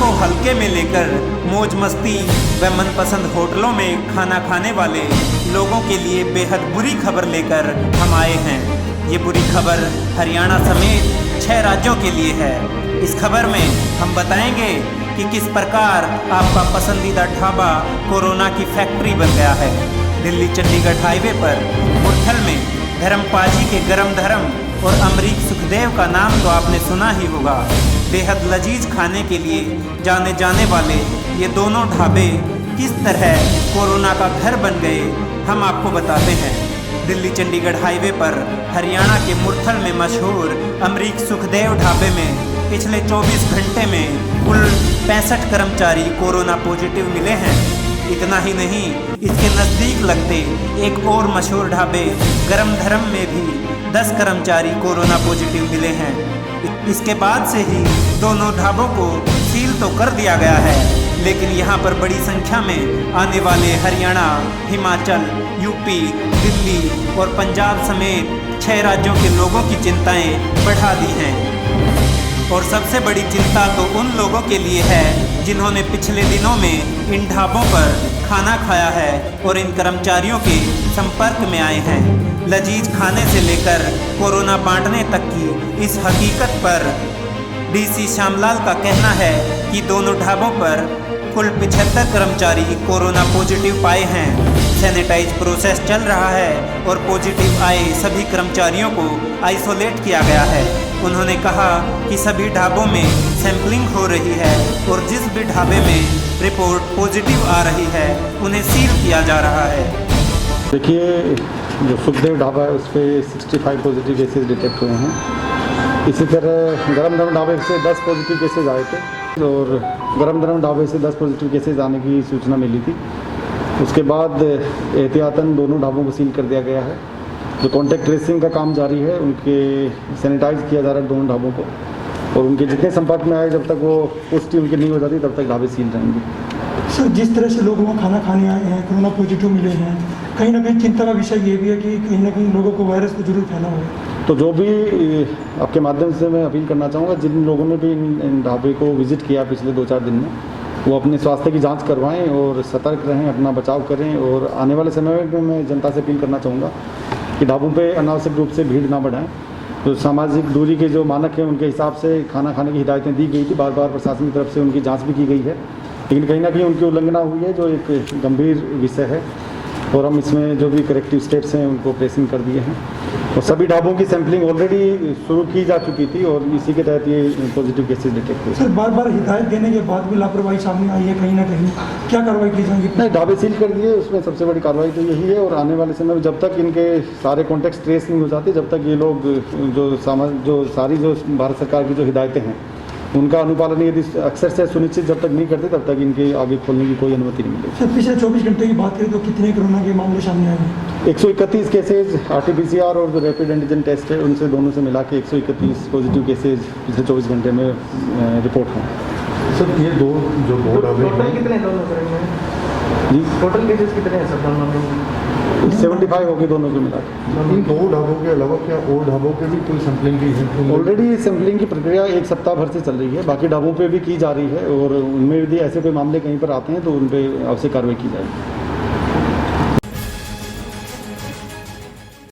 को हल्के में लेकर मौज मस्ती व मनपसंद होटलों में खाना खाने वाले लोगों के लिए बेहद बुरी खबर लेकर हम आए हैं। ये बुरी खबर हरियाणा समेत 6 राज्यों के लिए है। इस खबर में हम बताएंगे कि किस प्रकार आपका पसंदीदा ढाबा कोरोना की फैक्ट्री बन गया है। दिल्ली चंडीगढ़ हाईवे पर मुरथल में धर्मपाजी के गरम धर्म और अमरीक सुखदेव का नाम तो आपने सुना ही होगा। बेहद लजीज खाने के लिए जाने वाले ये दोनों ढाबे किस तरह कोरोना का घर बन गए, हम आपको बताते हैं। दिल्ली चंडीगढ़ हाईवे पर हरियाणा के मुरथल में मशहूर अमरीक सुखदेव ढाबे में पिछले 24 घंटे में कुल 65 कर्मचारी कोरोना पॉजिटिव मिले हैं। इतना ही नहीं, इसके नज़दीक लगते एक और मशहूर ढाबे गरम धर्म में भी 10 कर्मचारी कोरोना पॉजिटिव मिले हैं। इसके बाद से ही दोनों ढाबों को सील तो कर दिया गया है, लेकिन यहाँ पर बड़ी संख्या में आने वाले हरियाणा, हिमाचल, यूपी, दिल्ली और पंजाब समेत 6 राज्यों के लोगों की चिंताएं बढ़ा दी हैं। और सबसे बड़ी चिंता तो उन लोगों के लिए है जिन्होंने पिछले दिनों में इन ढाबों पर खाना खाया है और इन कर्मचारियों के संपर्क में आए हैं। लजीज खाने से लेकर कोरोना बांटने तक की इस हकीकत पर डीसी श्यामलाल का कहना है कि दोनों ढाबों पर कुल 75 कर्मचारी कोरोना पॉजिटिव पाए हैं। सैनिटाइज प्रोसेस चल रहा है और पॉजिटिव आए सभी कर्मचारियों को आइसोलेट किया गया है। उन्होंने कहा कि सभी ढाबों में सैंपलिंग हो रही है और जिस भी ढाबे में रिपोर्ट पॉजिटिव आ रही है उन्हें सील किया जा रहा है। देखिए, जो सुखदेव ढाबा है उस पर 65 पॉजिटिव केसेस डिटेक्ट हुए हैं। इसी तरह गरम धर्म ढाबे से 10 पॉजिटिव केसेस आए थे और गरम धर्म ढाबे से 10 पॉजिटिव केसेस आने की सूचना मिली थी। उसके बाद एहतियातन दोनों ढाबों को सील कर दिया गया है। जो कॉन्टैक्ट ट्रेसिंग का काम जारी है, उनके सैनिटाइज किया जा रहा है दोनों ढाबों को, और उनके जितने संपर्क में आए जब तक वो पुष्टि उनकी नहीं हो जाती तब तक ढाबे सील रहेंगे। सर, जिस तरह से लोग वहाँ खाना खाने आए हैं, कोरोना पॉजिटिव मिले हैं, कहीं ना कहीं चिंता का विषय ये भी है कि कहीं ना कहीं लोगों को वायरस को जरूर फैला हुआ है। तो जो भी आपके माध्यम से मैं अपील करना चाहूँगा, जिन लोगों ने भी इन ढाबे को विजिट किया पिछले 2-4 दिन में, वो अपने स्वास्थ्य की जांच करवाएं और सतर्क रहें, अपना बचाव करें। और आने वाले समय में मैं जनता से अपील करना चाहूँगा कि ढाबों पे अनावश्यक रूप से भीड़ ना बढ़ाएं। तो सामाजिक दूरी के जो मानक हैं उनके हिसाब से खाना खाने की हिदायतें दी गई थी, बार बार प्रशासन की तरफ से उनकी जाँच भी की गई है, लेकिन कहीं ना कहीं उनकी उल्लंघना हुई है, जो एक गंभीर विषय है। और हम इसमें जो भी करेक्टिव स्टेप्स हैं उनको प्रेसिंग कर दिए हैं और सभी ढाबों की सैंपलिंग ऑलरेडी शुरू की जा चुकी थी और इसी के तहत ये पॉजिटिव केसेस डिटेक्ट हुए। सर, बार बार हिदायत देने के बाद भी लापरवाही सामने आई है, कहीं ना कहीं क्या कार्रवाई की जाएगी? नहीं, ढाबे सील कर दिए, उसमें सबसे बड़ी कार्रवाई तो यही है। और आने वाले समय में जब तक इनके सारे कॉन्टैक्ट ट्रेस नहीं हो जाते, जब तक ये लोग जो सारी भारत सरकार की जो हिदायतें हैं उनका अनुपालन यदि अक्सर से सुनिश्चित जब तक नहीं करते तब तक इनके आगे खोलने की कोई अनुमति नहीं मिलेगी। सर, पिछले 24 घंटे की बात करें तो कितने कोरोना के मामले सामने आए हैं? 131 केसेज RT-PCR और जो रैपिड एंटीजन टेस्ट है उनसे दोनों से मिला के 131 पॉजिटिव केसेज पिछले 24 घंटे में रिपोर्ट हुए। सर, ये दो ढाबे टोटल कितने दोनों करेंगे जी, टोटल केसेस कितने हैं सर दोनों में? 75 हो गए दोनों को मिला के। इन 2 ढाबों के अलावा क्या और ढाबों के भी कोई सैंपलिंग की है? ऑलरेडी सैंपलिंग की प्रक्रिया 1 सप्ताह भर से चल रही है, बाकी ढाबों पे भी की जा रही है और उनमें यदि ऐसे कोई मामले कहीं पर आते हैं तो उन पर आवश्यक कार्रवाई की जाएगी।